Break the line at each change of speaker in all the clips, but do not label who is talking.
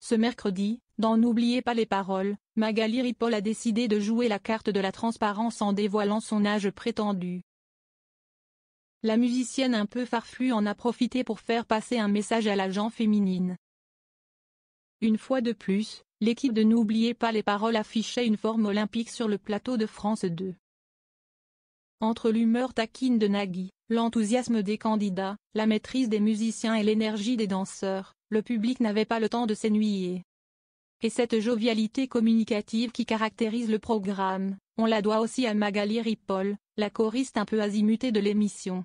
Ce mercredi, dans N'oubliez pas les paroles, Magali Ripoll a décidé de jouer la carte de la transparence en dévoilant son âge prétendu. La musicienne un peu farfelue en a profité pour faire passer un message à la gent féminine. Une fois de plus, l'équipe de N'oubliez pas les paroles affichait une forme olympique sur le plateau de France 2. Entre l'humeur taquine de Nagui, l'enthousiasme des candidats, la maîtrise des musiciens et l'énergie des danseurs, le public n'avait pas le temps de s'ennuyer. Et cette jovialité communicative qui caractérise le programme, on la doit aussi à Magali Ripoll, la choriste un peu azimutée de l'émission.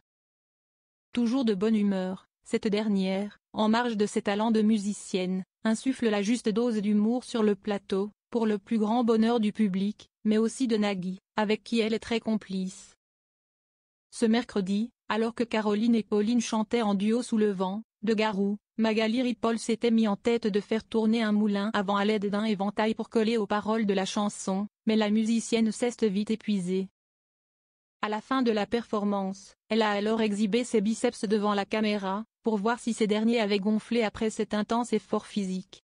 Toujours de bonne humeur, cette dernière, en marge de ses talents de musicienne, insuffle la juste dose d'humour sur le plateau, pour le plus grand bonheur du public, mais aussi de Nagui, avec qui elle est très complice. Ce mercredi, alors que Caroline et Pauline chantaient en duo sous le vent de Garou, Magali Ripoll s'était mis en tête de faire tourner un moulin à vent à l'aide d'un éventail pour coller aux paroles de la chanson, mais la musicienne s'est vite épuisée. À la fin de la performance, elle a alors exhibé ses biceps devant la caméra, pour voir si ces derniers avaient gonflé après cet intense effort physique.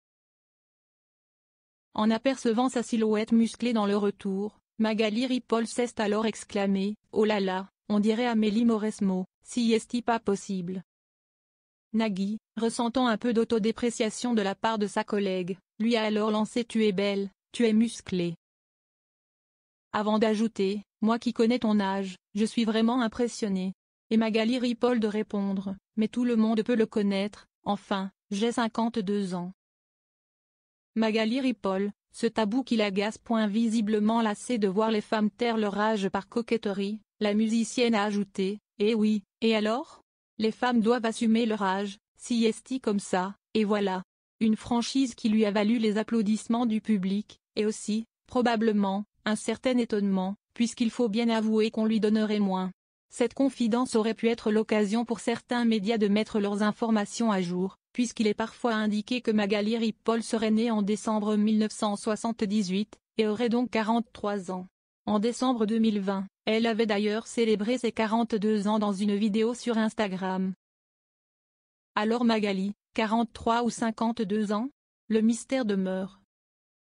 En apercevant sa silhouette musclée dans le retour, Magali Ripoll s'est alors exclamée « Oh là là, on dirait Amélie Mauresmo, si est-il pas possible ?» Nagui, ressentant un peu d'autodépréciation de la part de sa collègue, lui a alors lancé « Tu es belle, tu es musclée ». Avant d'ajouter « Moi qui connais ton âge, je suis vraiment impressionnée ». Et Magali Ripoll de répondre « Mais tout le monde peut le connaître, enfin, j'ai 52 ans ». Magali Ripoll, ce tabou qui l'agace. Visiblement lassée de voir les femmes taire leur âge par coquetterie, la musicienne a ajouté « Eh oui, et alors ? Les femmes doivent assumer leur âge, si est comme ça, et voilà ». Une franchise qui lui a valu les applaudissements du public, et aussi, probablement, un certain étonnement, puisqu'il faut bien avouer qu'on lui donnerait moins. Cette confidence aurait pu être l'occasion pour certains médias de mettre leurs informations à jour, puisqu'il est parfois indiqué que Magali Ripoll serait née en décembre 1978, et aurait donc 43 ans. En décembre 2020, elle avait d'ailleurs célébré ses 42 ans dans une vidéo sur Instagram. Alors Magali, 43 ou 52 ans ? Le mystère demeure.